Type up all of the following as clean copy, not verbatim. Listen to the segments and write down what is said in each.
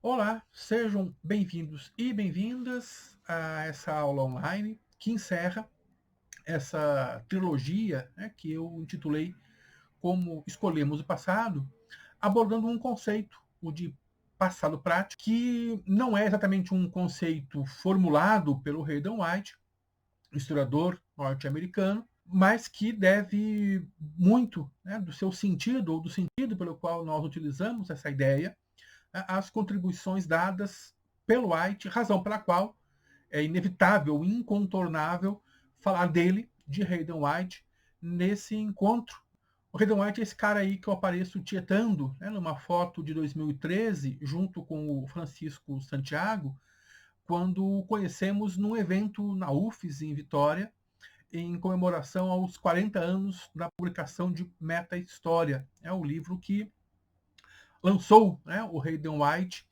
Olá, sejam bem-vindos e bem-vindas a essa aula online que encerra essa trilogia, né, que eu intitulei Como Escolhemos o Passado, abordando um conceito, o de passado prático, que não é exatamente um conceito formulado pelo Hayden White, historiador norte-americano, mas que deve muito, né, do seu sentido, ou do sentido pelo qual nós utilizamos essa ideia, as contribuições dadas pelo White, razão pela qual é inevitável, incontornável falar dele, de Hayden White, nesse encontro. O Hayden White é esse cara aí que eu apareço tietando, né, numa foto de 2013, junto com o Francisco Santiago, quando o conhecemos num evento na UFES, em Vitória, em comemoração aos 40 anos da publicação de Meta História. É o livro que lançou, né, o Hayden White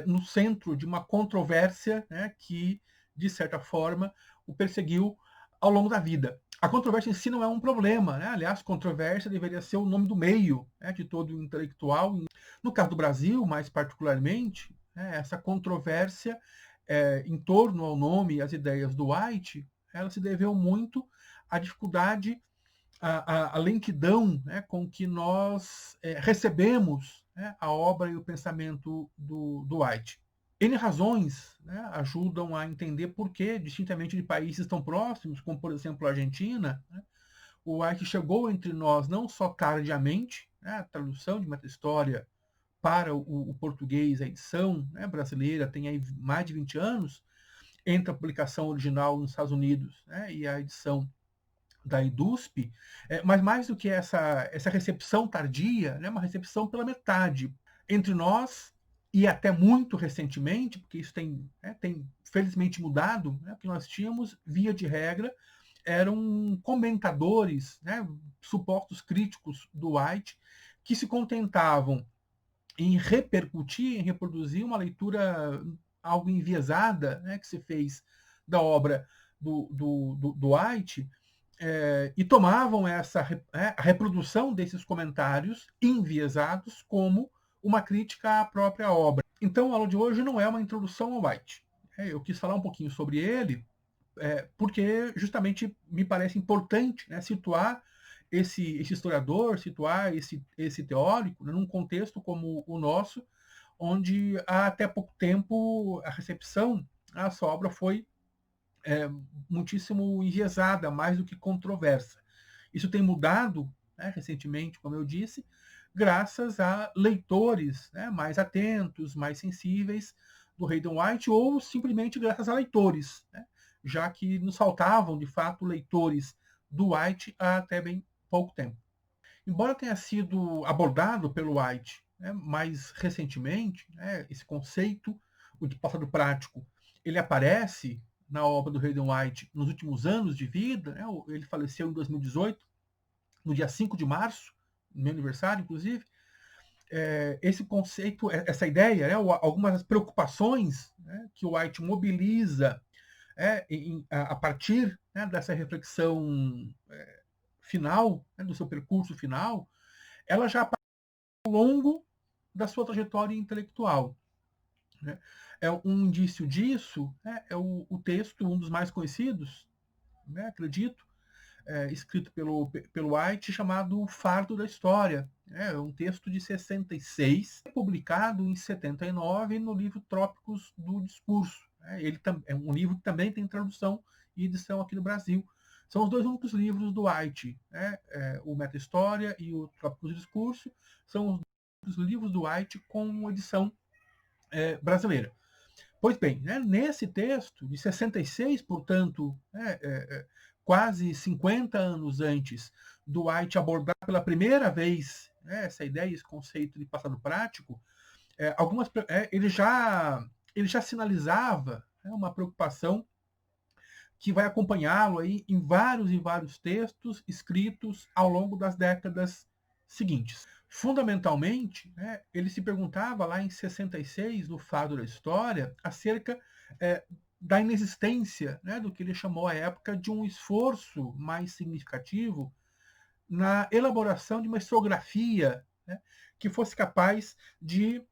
no centro de uma controvérsia, né, que, de certa forma, o perseguiu ao longo da vida. A controvérsia em si não é um problema, né? Aliás, controvérsia deveria ser o nome do meio, né, de todo intelectual. No caso do Brasil, mais particularmente, né, essa controvérsia em torno ao nome e às ideias do White, ela se deveu muito à dificuldade, a lentidão, né, com que nós recebemos, né, a obra e o pensamento do White. N razões, né, ajudam a entender por que, distintamente de países tão próximos, como por exemplo a Argentina, né, o White chegou entre nós não só tardiamente, né, a tradução de meta-história para o português, a edição, né, brasileira tem aí mais de 20 anos, entre a publicação original nos Estados Unidos, né, e a edição da EDUSP, mas mais do que essa recepção tardia, né, uma recepção pela metade entre nós e até muito recentemente, porque isso tem felizmente mudado, né, porque nós tínhamos, via de regra, eram comentadores, né, supostos críticos do White, que se contentavam em repercutir, em reproduzir uma leitura algo enviesada, né, que se fez da obra do White, e tomavam a reprodução desses comentários enviesados como uma crítica à própria obra. Então, a aula de hoje não é uma introdução ao White. Eu quis falar um pouquinho sobre ele, porque justamente me parece importante, né, situar esse historiador, situar esse teórico, né, num contexto como o nosso, onde há até pouco tempo a recepção à sua obra foi muitíssimo enviesada, mais do que controversa. Isso tem mudado, né, recentemente, como eu disse, graças a leitores, né, mais atentos, mais sensíveis do Hayden White, ou simplesmente graças a leitores, né, já que nos faltavam, de fato, leitores do White há até bem pouco tempo. Embora tenha sido abordado pelo White, né, mais recentemente, né, esse conceito, o de passado prático, ele aparece na obra do Hayden White nos últimos anos de vida, né, ele faleceu em 2018, no dia 5 de março, no meu aniversário, inclusive. Esse conceito, essa ideia, né, algumas preocupações, né, que o White mobiliza a partir, né, dessa reflexão final, né, do seu percurso final, ela já aparece ao longo da sua trajetória intelectual. Né? Um indício disso, né, é o texto, um dos mais conhecidos, né, acredito, escrito pelo White, chamado O Fardo da História. É um texto de 66, publicado em 79 no livro Trópicos do Discurso. Ele é um livro que também tem tradução e edição aqui no Brasil. São os dois únicos livros do White, né? O Meta História e o Trópicos do Discurso, são os livros do White com edição brasileira. Pois bem, né, nesse texto de 66, portanto, quase 50 anos antes do White abordar pela primeira vez, né, essa ideia, esse conceito de passado prático, ele já sinalizava, né, uma preocupação que vai acompanhá-lo aí em vários e vários textos escritos ao longo das décadas seguintes. Fundamentalmente, né, ele se perguntava lá em 66, no Fado da História, acerca da inexistência, né, do que ele chamou à época de um esforço mais significativo na elaboração de uma historiografia, né, que fosse capaz de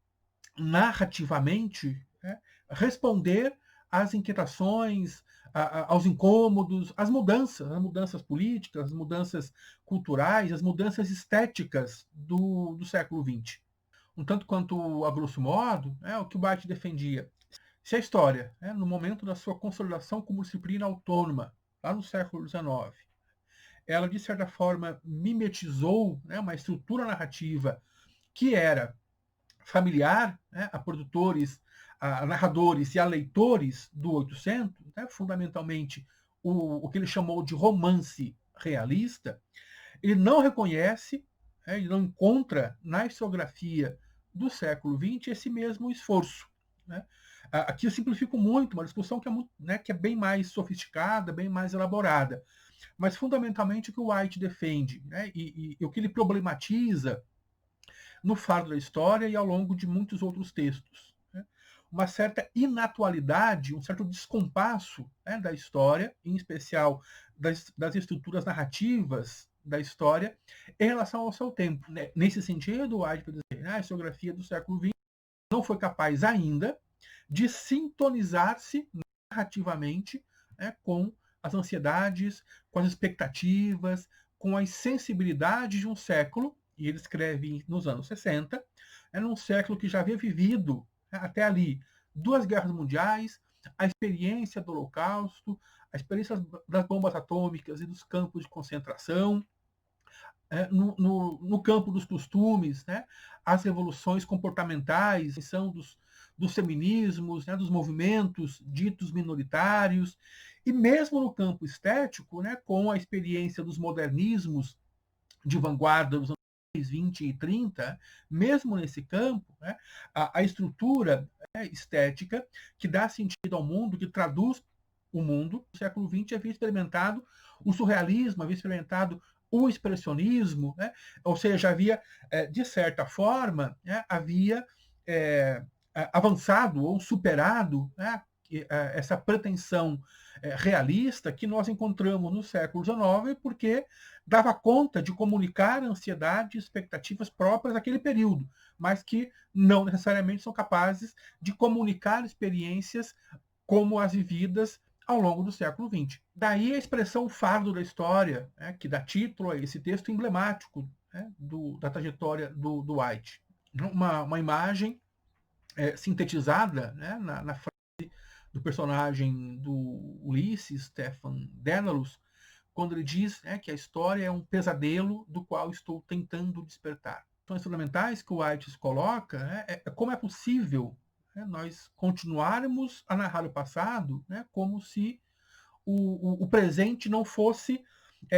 narrativamente, né, responder às inquietações, aos incômodos, às mudanças políticas, as mudanças culturais, as mudanças estéticas do século XX. Um tanto quanto, a grosso modo, o que o White defendia. Se a história, no momento da sua consolidação como disciplina autônoma, lá no século XIX, ela, de certa forma, mimetizou, uma estrutura narrativa que era familiar, a produtores, a narradores e a leitores do 800, fundamentalmente o que ele chamou de romance realista. Ele não reconhece, ele não encontra na historiografia do século XX esse mesmo esforço. Né? Aqui eu simplifico muito, uma discussão que é, muito, que é bem mais sofisticada, bem mais elaborada. Mas, fundamentalmente, o que o White defende, e o que ele problematiza no Fardo da História e ao longo de muitos outros textos. Uma certa inatualidade, um certo descompasso, da história, em especial das estruturas narrativas da história, em relação ao seu tempo. Nesse sentido, o White dizer, a historiografia do século XX não foi capaz ainda de sintonizar-se narrativamente, com as ansiedades, com as expectativas, com as sensibilidades de um século, e ele escreve nos anos 60, num século que já havia vivido, até ali, 2 guerras mundiais, a experiência do Holocausto, a experiência das bombas atômicas e dos campos de concentração, no campo dos costumes, as revoluções comportamentais, são dos feminismos, dos movimentos ditos minoritários, e mesmo no campo estético, com a experiência dos modernismos de vanguarda dos anos 20 e 30, mesmo nesse campo, a estrutura, estética que dá sentido ao mundo, que traduz o mundo, no século XX havia experimentado o surrealismo, havia experimentado o expressionismo, ou seja, havia, de certa forma, havia avançado ou superado, essa pretensão realista que nós encontramos no século XIX, porque dava conta de comunicar ansiedade e expectativas próprias daquele período, mas que não necessariamente são capazes de comunicar experiências como as vividas ao longo do século XX. Daí a expressão fardo da história, que dá título a esse texto emblemático, da trajetória do White. Uma imagem sintetizada, na frase do personagem do Ulisses, Stefan Dedalus, quando ele diz, que a história é um pesadelo do qual estou tentando despertar. Questões fundamentais que o White coloca, é como é possível, nós continuarmos a narrar o passado, como se o presente não fosse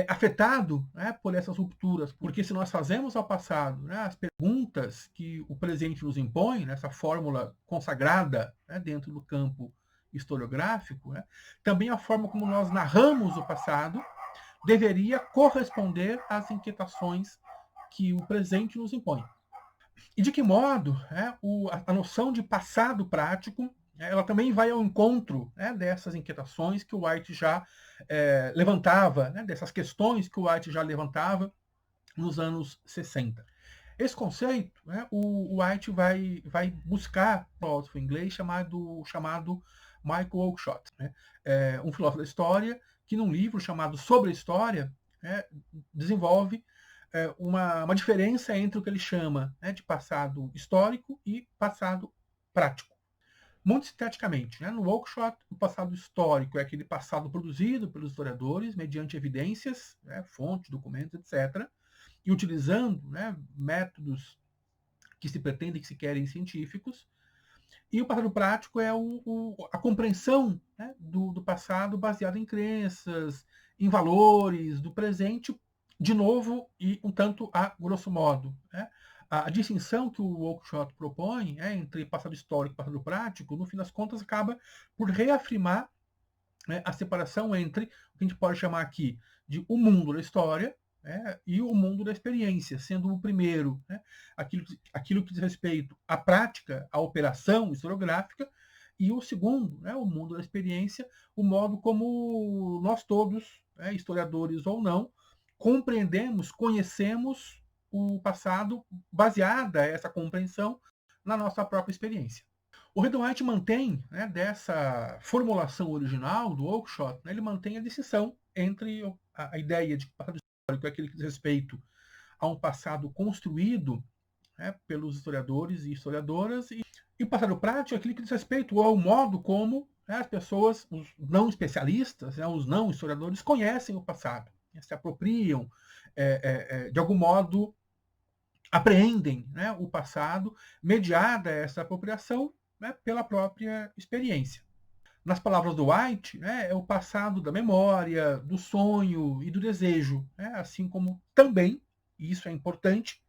afetado, por essas rupturas. Porque se nós fazemos ao passado, as perguntas que o presente nos impõe, nessa fórmula consagrada, dentro do campo historiográfico, também a forma como nós narramos o passado deveria corresponder às inquietações que o presente nos impõe. E de que modo a noção de passado prático ela também vai ao encontro dessas inquietações que o White já levantava, dessas questões que o White já levantava nos anos 60. Esse conceito, o White vai buscar um filósofo inglês chamado Michael Oakeshott, um filósofo da história que, num livro chamado Sobre a História, desenvolve uma diferença entre o que ele chama de passado histórico e passado prático. Muito sinteticamente, no Oakeshott, o passado histórico é aquele passado produzido pelos historiadores mediante evidências, fontes, documentos, etc., e utilizando métodos que se pretendem, que se querem científicos. E o passado prático é a compreensão do passado baseado em crenças, em valores, do presente, de novo e um tanto a grosso modo. A distinção que o Oakeshott propõe entre passado histórico e passado prático, no fim das contas, acaba por reafirmar a separação entre o que a gente pode chamar aqui de o mundo da história e o mundo da experiência, sendo o primeiro aquilo que diz respeito à prática, à operação historiográfica, e o segundo, o mundo da experiência, o modo como nós todos, historiadores ou não, compreendemos, conhecemos o passado, baseada essa compreensão na nossa própria experiência. O Redon White mantém, né, dessa formulação original do Oakeshott, né, ele mantém a distinção entre a ideia de que o passado histórico é aquele que diz respeito a um passado construído, né, pelos historiadores e historiadoras, e o passado prático é aquele que diz respeito ao modo como, né, as pessoas, os não especialistas, né, os não historiadores, conhecem o passado, né, se apropriam, de algum modo, apreendem, né, o passado, mediada essa apropriação, né, pela própria experiência. Nas palavras do White, né, é o passado da memória, do sonho e do desejo, né, assim como também, e isso é importante,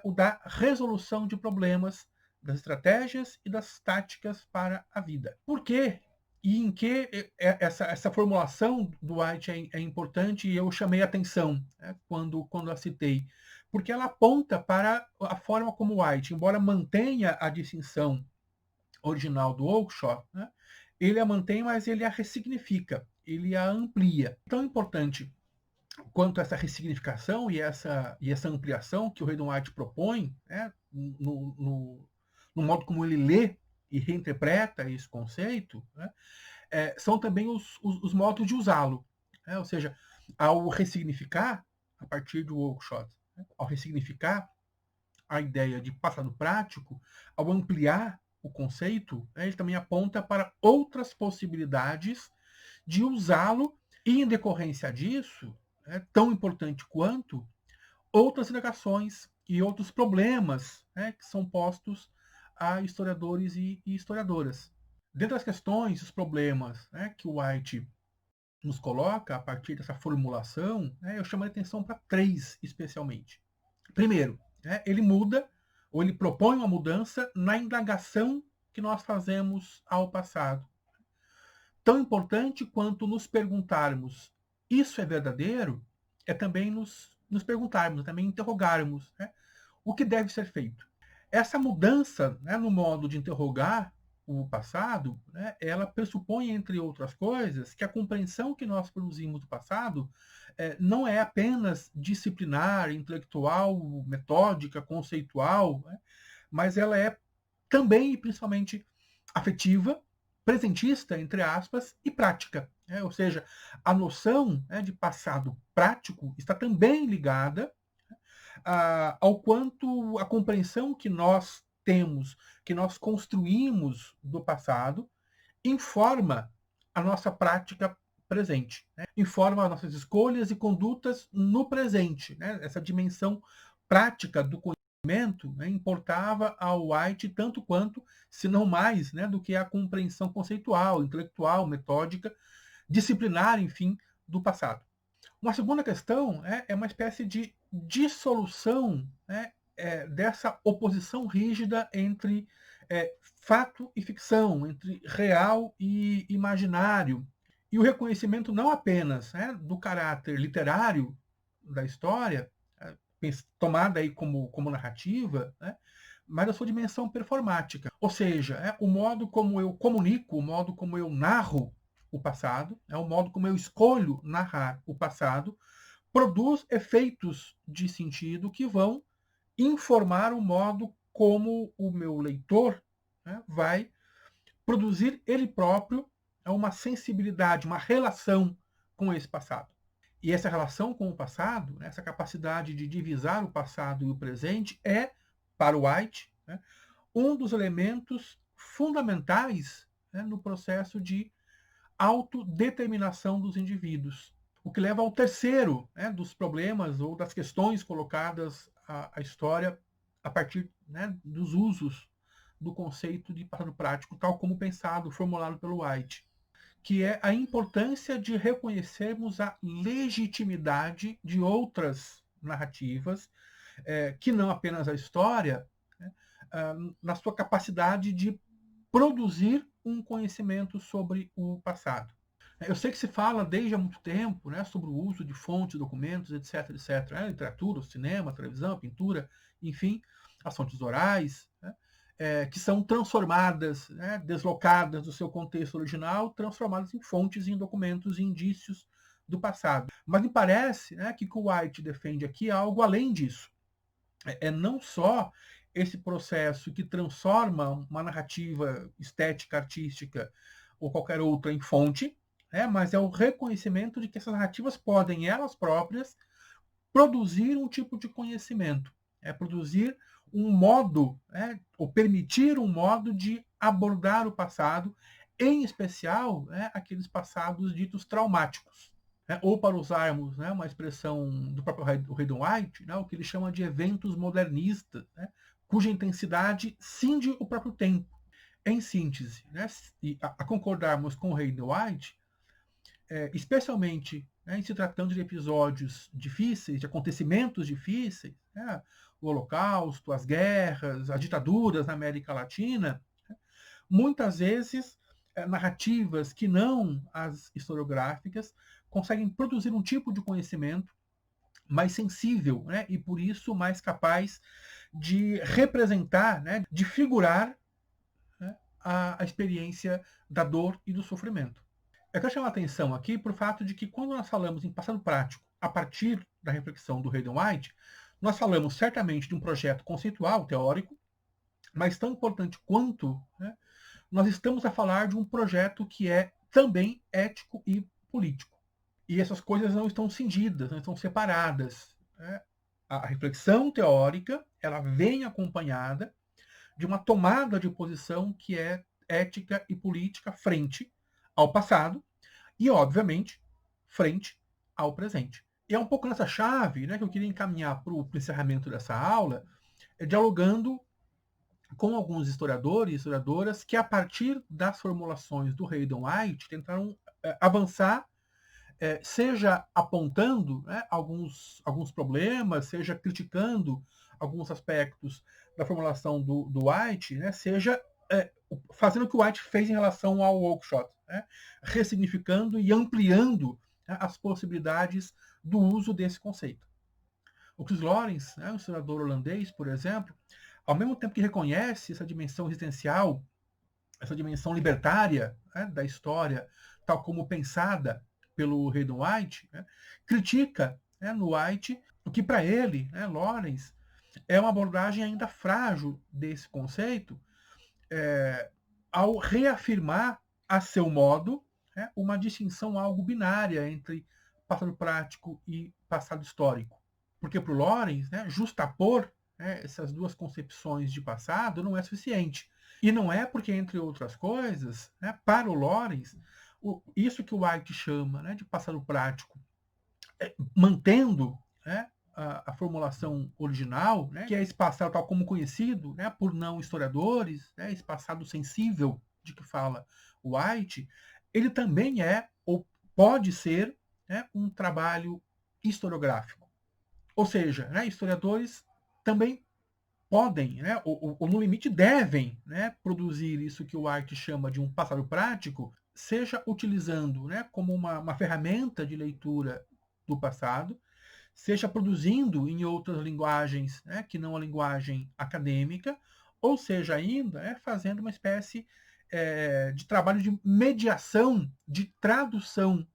o da resolução de problemas, das estratégias e das táticas para a vida. Por quê? E em que essa formulação do White é importante e eu chamei a atenção, né, quando a citei? Porque ela aponta para a forma como White, embora mantenha a distinção original do Oakeshott, né, ele a mantém, mas ele a ressignifica, ele a amplia. Tão importante quanto essa ressignificação e essa ampliação que o Redon White propõe, né, no modo como ele lê e reinterpreta esse conceito, né, são também os modos de usá-lo. Né? Ou seja, ao ressignificar, a partir do Oakeshott, né, ao ressignificar a ideia de passado prático, ao ampliar o conceito, né, ele também aponta para outras possibilidades de usá-lo e, em decorrência disso, tão importante quanto, outras negações e outros problemas, né, que são postos a historiadores e historiadoras. Dentre as questões, os problemas, né, que o White nos coloca a partir dessa formulação, né, eu chamo a atenção para três especialmente. Primeiro, né, ele muda, ou ele propõe uma mudança na indagação que nós fazemos ao passado. Tão importante quanto nos perguntarmos isso é verdadeiro, é também nos perguntarmos, também interrogarmos, né, o que deve ser feito. Essa mudança, né, no modo de interrogar o passado, né, ela pressupõe, entre outras coisas, que a compreensão que nós produzimos do passado não é apenas disciplinar, intelectual, metódica, conceitual, né, mas ela é também e principalmente afetiva, presentista, entre aspas, e prática. Né? Ou seja, a noção, né, de passado prático está também ligada ao quanto a compreensão que nós temos, que nós construímos do passado, informa a nossa prática presente, né? Informa as nossas escolhas e condutas no presente. Né? Essa dimensão prática do conhecimento, né, importava ao White tanto quanto, se não mais, né, do que a compreensão conceitual, intelectual, metódica, disciplinar, enfim, do passado. Uma segunda questão é uma espécie de dissolução, né, dessa oposição rígida entre fato e ficção, entre real e imaginário, e o reconhecimento não apenas, né, do caráter literário da história, tomada aí como narrativa, né, mas da sua dimensão performática. Ou seja, o modo como eu comunico, o modo como eu narro o passado, o modo como eu escolho narrar o passado, produz efeitos de sentido que vão informar o modo como o meu leitor, né, vai produzir ele próprio uma sensibilidade, uma relação com esse passado. E essa relação com o passado, essa capacidade de divisar o passado e o presente é, para o White, né, um dos elementos fundamentais, né, no processo de autodeterminação dos indivíduos. O que leva ao terceiro, né, dos problemas ou das questões colocadas à história a partir, né, dos usos do conceito de passado prático, tal como pensado, formulado pelo White, que é a importância de reconhecermos a legitimidade de outras narrativas, que não apenas a história, né, na sua capacidade de produzir um conhecimento sobre o passado. Eu sei que se fala desde há muito tempo, né, sobre o uso de fontes, documentos, etc, etc. Né, literatura, cinema, televisão, pintura, enfim, as fontes orais, né, que são transformadas, né, deslocadas do seu contexto original, transformadas em fontes, em documentos, em indícios do passado. Mas me parece, né, que o que o White defende aqui é algo além disso. Não só esse processo que transforma uma narrativa estética, artística ou qualquer outra em fonte, mas é o reconhecimento de que essas narrativas podem, elas próprias, produzir um tipo de conhecimento, produzir um modo, ou permitir um modo de abordar o passado, em especial aqueles passados ditos traumáticos. Ou, para usarmos uma expressão do próprio Hayden White, o que ele chama de eventos modernistas, cuja intensidade cinge o próprio tempo. Em síntese, e a concordarmos com o Hayden White, especialmente em se tratando de episódios difíceis, de acontecimentos difíceis, o Holocausto, as guerras, as ditaduras na América Latina, muitas vezes narrativas que não as historiográficas conseguem produzir um tipo de conhecimento mais sensível, e por isso mais capaz de representar, de figurar a experiência da dor e do sofrimento. Eu quero chamar a atenção aqui para o fato de que quando nós falamos em passado prático, a partir da reflexão do Hayden White, nós falamos certamente de um projeto conceitual, teórico, mas tão importante quanto, nós estamos a falar de um projeto que é também ético e político. E essas coisas não estão cindidas, não estão separadas. A reflexão teórica, ela vem acompanhada de uma tomada de posição que é ética e política frente ao passado e, obviamente, frente ao presente. E é um pouco nessa chave que eu queria encaminhar para o encerramento dessa aula, dialogando com alguns historiadores e historiadoras que, a partir das formulações do Hayden White, tentaram avançar, seja apontando alguns problemas, seja criticando alguns aspectos da formulação do White, seja fazendo o que o White fez em relação ao Oakeshott, ressignificando e ampliando as possibilidades do uso desse conceito. O Chris Lawrence, um historiador holandês, por exemplo, ao mesmo tempo que reconhece essa dimensão existencial, essa dimensão libertária da história, tal como pensada pelo Hayden White, critica no White o que, para ele, Lawrence, é uma abordagem ainda frágil desse conceito, ao reafirmar, a seu modo, uma distinção algo binária entre passado prático e passado histórico. Porque, para o Lawrence, justapor essas duas concepções de passado não é suficiente. E não é porque, entre outras coisas, para o Lawrence, isso que o White chama de passado prático, mantendo a formulação original, que é esse passado tal como conhecido por não historiadores, esse passado sensível de que fala o White, ele também é, ou pode ser, um trabalho historiográfico. Ou seja, historiadores também podem, ou no limite devem, produzir isso que o White chama de um passado prático, seja utilizando como uma ferramenta de leitura do passado, seja produzindo em outras linguagens que não a linguagem acadêmica, ou seja ainda fazendo uma espécie de trabalho de mediação, de tradução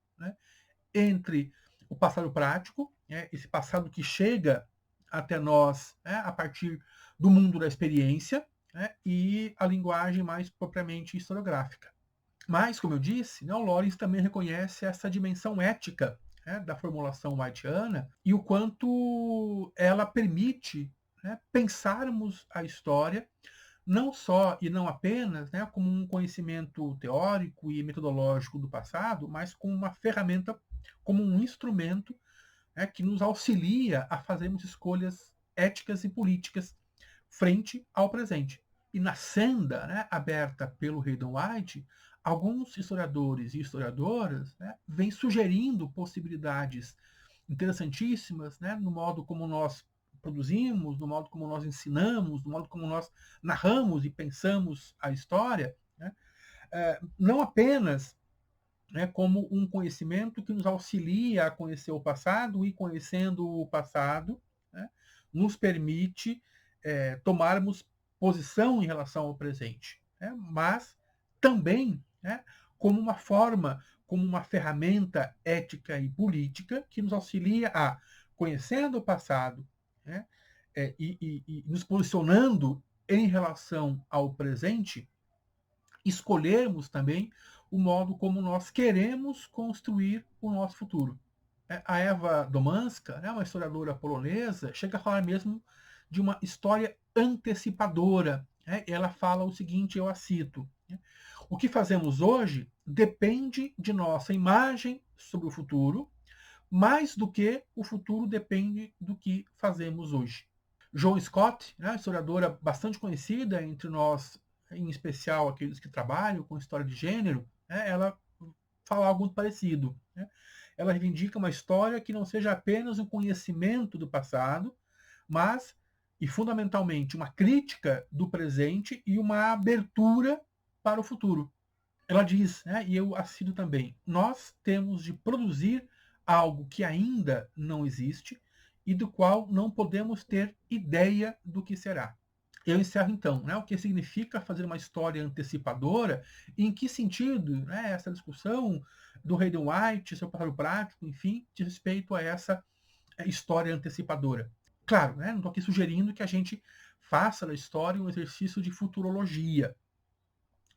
entre o passado prático, esse passado que chega até nós a partir do mundo da experiência, e a linguagem mais propriamente historiográfica. Mas, como eu disse, o Lawrence também reconhece essa dimensão ética da formulação whiteana e o quanto ela permite pensarmos a história não só e não apenas como um conhecimento teórico e metodológico do passado, mas como uma ferramenta, como um instrumento que nos auxilia a fazermos escolhas éticas e políticas frente ao presente. E na senda aberta pelo Hayden White, alguns historiadores e historiadoras vêm sugerindo possibilidades interessantíssimas no modo como nós produzimos, no modo como nós ensinamos, no modo como nós narramos e pensamos a história, não apenas como um conhecimento que nos auxilia a conhecer o passado, e conhecendo o passado, nos permite tomarmos posição em relação ao presente, mas também como uma forma, como uma ferramenta ética e política que nos auxilia a, conhecendo o passado, e nos posicionando em relação ao presente, escolhermos também o modo como nós queremos construir o nosso futuro. A Eva Domanska, né, uma historiadora polonesa, chega a falar mesmo de uma história antecipadora. Né? Ela fala o seguinte, eu a cito: né, o que fazemos hoje depende de nossa imagem sobre o futuro, mais do que o futuro depende do que fazemos hoje. Joan Scott, né, historiadora bastante conhecida entre nós, em especial aqueles que trabalham com história de gênero, né, ela fala algo muito parecido. Né? Ela reivindica uma história que não seja apenas um conhecimento do passado, mas, e fundamentalmente, uma crítica do presente e uma abertura para o futuro. Ela diz, né, e eu assino também, nós temos de produzir algo que ainda não existe e do qual não podemos ter ideia do que será. Eu encerro então, né, o que significa fazer uma história antecipadora, e em que sentido, né, essa discussão do Hayden White, seu passado prático, enfim, de respeito a essa história antecipadora. Claro, né, não estou aqui sugerindo que a gente faça da história um exercício de futurologia,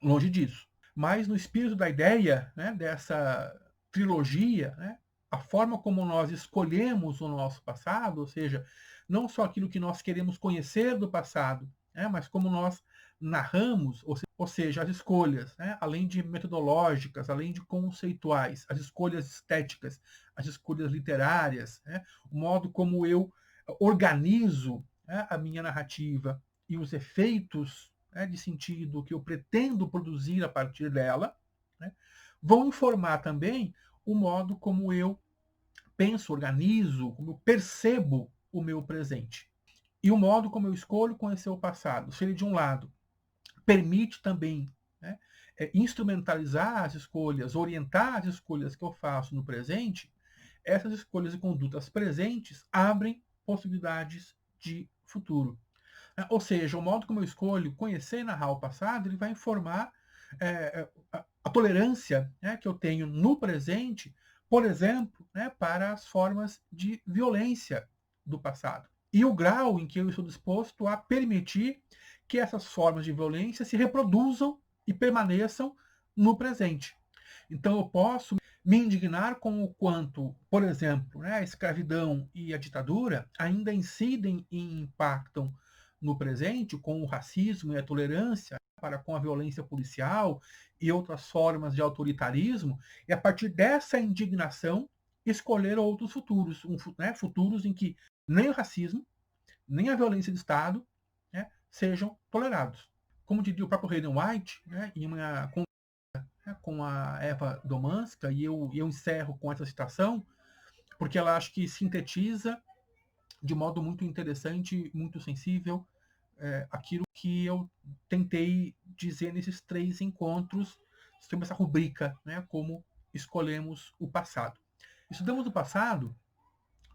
longe disso. Mas no espírito da ideia, né, dessa trilogia, né, a forma como nós escolhemos o nosso passado, ou seja, não só aquilo que nós queremos conhecer do passado, né, mas como nós narramos, ou seja, as escolhas, né, além de metodológicas, além de conceituais, as escolhas estéticas, as escolhas literárias, né, o modo como eu organizo, né, a minha narrativa e os efeitos, né, de sentido que eu pretendo produzir a partir dela, né, vão informar também o modo como eu penso, organizo, como eu percebo o meu presente. E o modo como eu escolho conhecer o passado. Se ele, de um lado, permite também, né, instrumentalizar as escolhas, orientar as escolhas que eu faço no presente, essas escolhas e condutas presentes abrem possibilidades de futuro. Ou seja, o modo como eu escolho conhecer e narrar o passado, ele vai informar a tolerância, né, que eu tenho no presente, por exemplo, né, para as formas de violência do passado. E o grau em que eu estou disposto a permitir que essas formas de violência se reproduzam e permaneçam no presente. Então eu posso me indignar com o quanto, por exemplo, né, a escravidão e a ditadura ainda incidem e impactam no presente com o racismo e a tolerância para com a violência policial e outras formas de autoritarismo, e a partir dessa indignação escolher outros futuros, né, futuros em que nem o racismo, nem a violência de Estado, né, sejam tolerados. Como diria o próprio Hayden White, né, em uma com a Eva Domanska, e eu encerro com essa citação, porque ela acho que sintetiza de modo muito interessante, muito sensível, aquilo que eu tentei dizer nesses 3 encontros sobre essa rubrica, né, como escolhemos o passado. Estudamos o passado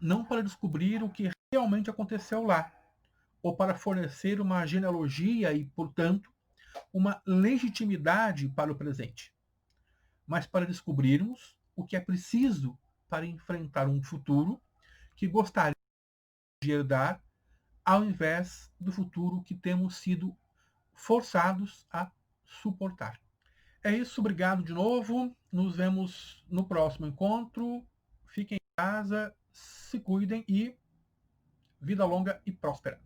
não para descobrir o que realmente aconteceu lá, ou para fornecer uma genealogia e, portanto, uma legitimidade para o presente, mas para descobrirmos o que é preciso para enfrentar um futuro que gostaria de herdar, ao invés do futuro que temos sido forçados a suportar. É isso, obrigado de novo. Nos vemos no próximo encontro. Fiquem em casa, se cuidem e vida longa e próspera.